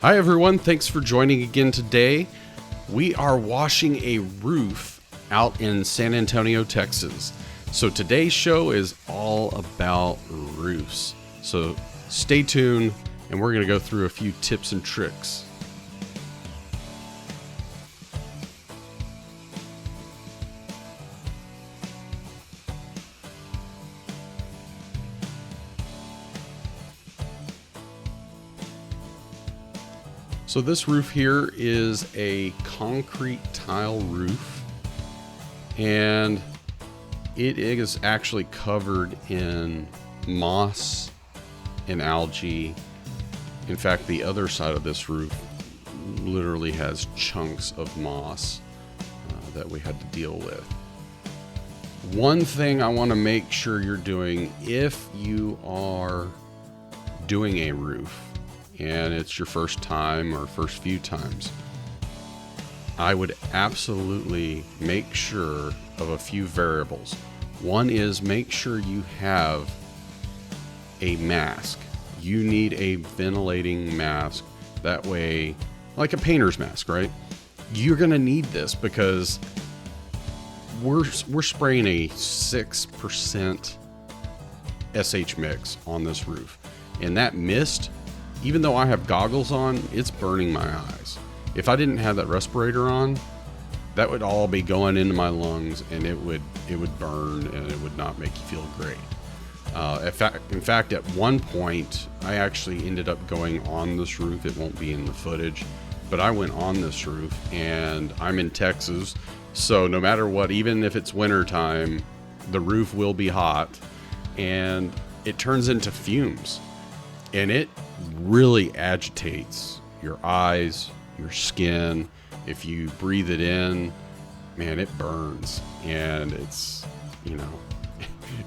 Hi everyone, thanks for joining again today. We are washing a roof out in San Antonio, Texas. So today's show is all about roofs. So stay tuned and we're going to go through a few tips and tricks. So this roof here is a concrete tile roof, and it is actually covered in moss and algae. In fact, the other side of this roof literally has chunks of moss that we had to deal with. One thing I want to make sure you're doing if you are doing a roof and it's your first time or first few times, I would absolutely make sure of a few variables. One is make sure you have a mask. You need a ventilating mask. That way, like a painter's mask, right? You're gonna need this because we're spraying a 6% SH mix on this roof. And that mist, even though I have goggles on, it's burning my eyes. If I didn't have that respirator on, that would all be going into my lungs and it would burn and it would not make you feel great. In fact, at one point, I actually ended up going on this roof. It won't be in the footage, but I went on this roof and I'm in Texas. So no matter what, even if it's winter time, the roof will be hot and it turns into fumes. And it really agitates your eyes, your skin. If you breathe it in, man, it burns. And it's,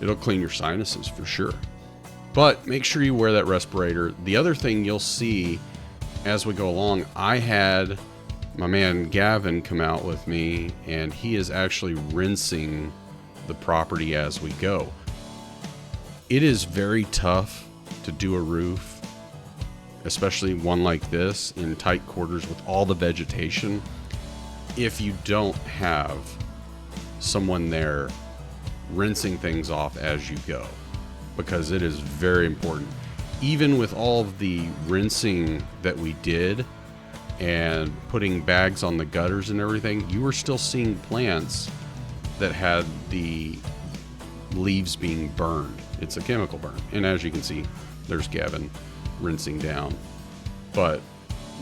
it'll clean your sinuses for sure. But make sure you wear that respirator. The other thing you'll see as we go along, I had my man Gavin come out with me, and he is actually rinsing the property as we go. It is very tough to do a roof, especially one like this in tight quarters with all the vegetation, if you don't have someone there rinsing things off as you go, because it is very important. Even with all of the rinsing that we did and putting bags on the gutters and everything, you were still seeing plants that had the leaves being burned. It's a chemical burn. And as you can see, there's Gavin rinsing down. But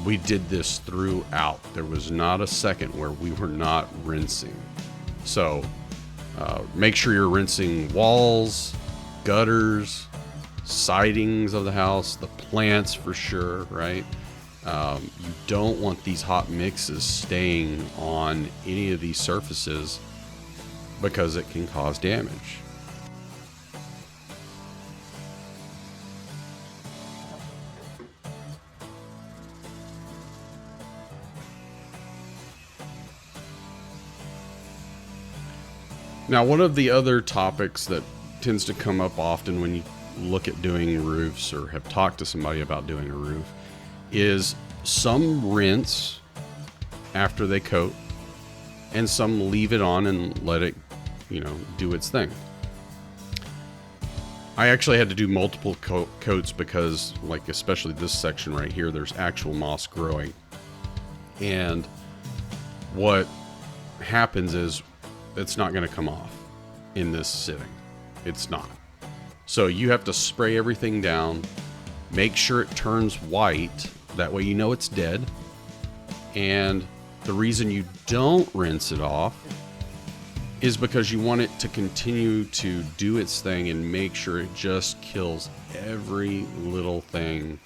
we did this throughout. There was not a second where we were not rinsing. So make sure you're rinsing walls, gutters, sidings of the house, the plants for sure, right? You don't want these hot mixes staying on any of these surfaces because it can cause damage. Now, one of the other topics that tends to come up often when you look at doing roofs or have talked to somebody about doing a roof is some rinse after they coat and some leave it on and let it, do its thing. I actually had to do multiple coats because, like, especially this section right here, there's actual moss growing. And what happens is it's not going to come off in this sitting. It's not. So you have to spray everything down, make sure it turns white. That way you know it's dead. And the reason you don't rinse it off is because you want it to continue to do its thing and make sure it just kills every little thing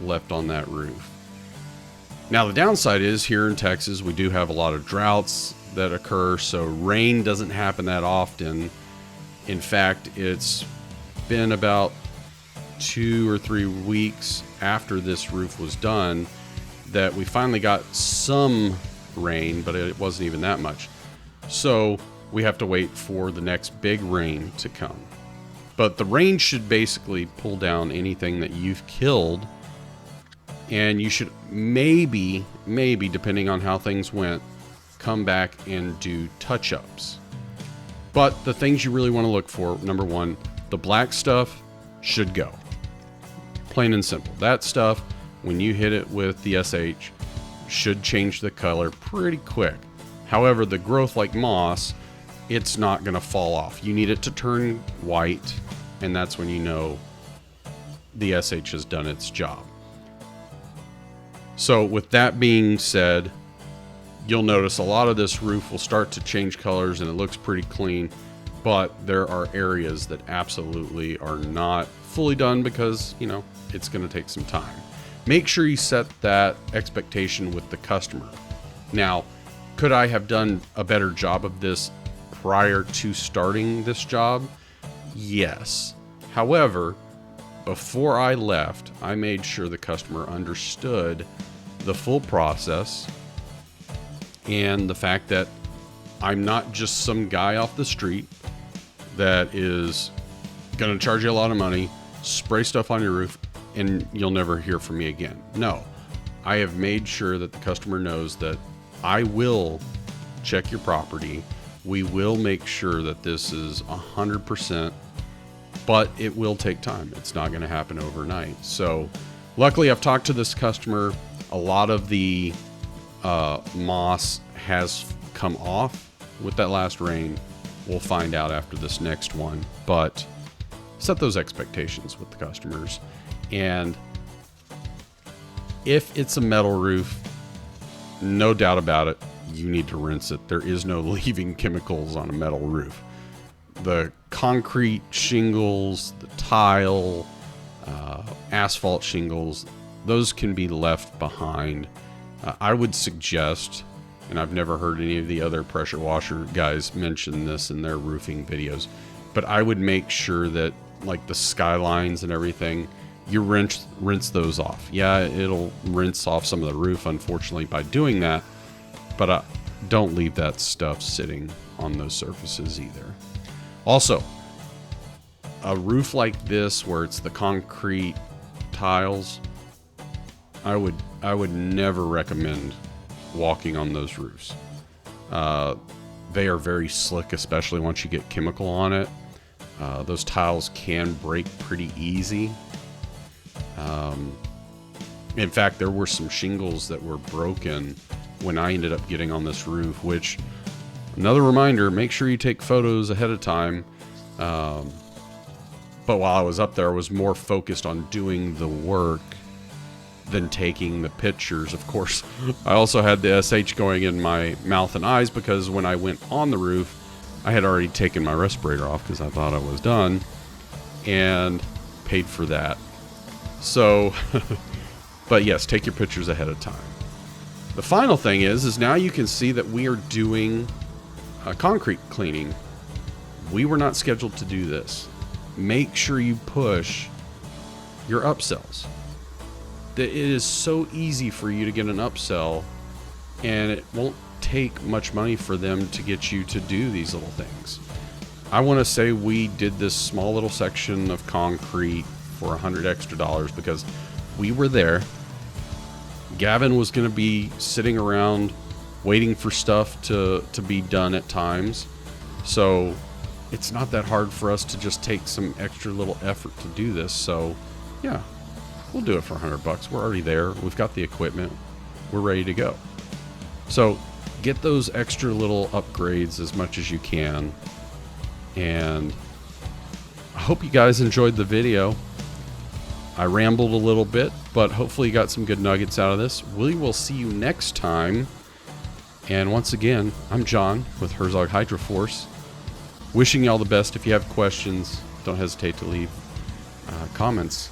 left on that roof. Now, the downside is here in Texas, we do have a lot of droughts that occur, so rain doesn't happen that often. In fact, it's been about 2 or 3 weeks after this roof was done that we finally got some rain, but it wasn't even that much. So we have to wait for the next big rain to come. But the rain should basically pull down anything that you've killed And you should maybe, depending on how things went, come back and do touch-ups. But the things you really want to look for, number one, the black stuff should go. Plain and simple. That stuff, when you hit it with the SH, should change the color pretty quick. However, the growth like moss, it's not going to fall off. You need it to turn white, and that's when you know the SH has done its job. So with that being said, you'll notice a lot of this roof will start to change colors and it looks pretty clean, but there are areas that absolutely are not fully done because, you know, it's going to take some time. Make sure you set that expectation with the customer. Now, could I have done a better job of this prior to starting this job? Yes. However, before I left, I made sure the customer understood the full process and the fact that I'm not just some guy off the street that is going to charge you a lot of money, spray stuff on your roof, and you'll never hear from me again. No, I have made sure that the customer knows that I will check your property. We will make sure that this is 100%, but it will take time. It's not going to happen overnight. So luckily I've talked to this customer. A lot of the moss has come off with that last rain. We'll find out after this next one, but set those expectations with the customers. And if it's a metal roof, no doubt about it, you need to rinse it. There is no leaving chemicals on a metal roof. The concrete shingles, the tile, asphalt shingles, those can be left behind. I would suggest, and I've never heard any of the other pressure washer guys mention this in their roofing videos, but I would make sure that like the skylines and everything, you rinse those off. Yeah, it'll rinse off some of the roof, unfortunately, by doing that, but don't leave that stuff sitting on those surfaces either. Also, a roof like this where it's the concrete tiles, I would never recommend walking on those roofs. They are very slick, especially once you get chemical on it. Those tiles can break pretty easy. In fact, there were some shingles that were broken when I ended up getting on this roof, which, another reminder, make sure you take photos ahead of time. But while I was up there, I was more focused on doing the work than taking the pictures. Of course, I also had the SH going in my mouth and eyes because when I went on the roof, I had already taken my respirator off because I thought I was done and paid for that. So, but yes, take your pictures ahead of time. The final thing is now you can see that we are doing concrete cleaning. We were not scheduled to do this. Make sure you push your upsells. It is so easy for you to get an upsell, and it won't take much money for them to get you to do these little things. I want to say we did this small little section of concrete for $100 extra because we were there. Gavin was going to be sitting around waiting for stuff to be done at times. So it's not that hard for us to just take some extra little effort to do this. So yeah, we'll do it for $100. We're already there. We've got the equipment. We're ready to go. So get those extra little upgrades as much as you can. And I hope you guys enjoyed the video. I rambled a little bit, but hopefully you got some good nuggets out of this. We will see you next time. And once again, I'm John with Herzog Hydroforce. Wishing you all the best. If you have questions, don't hesitate to leave comments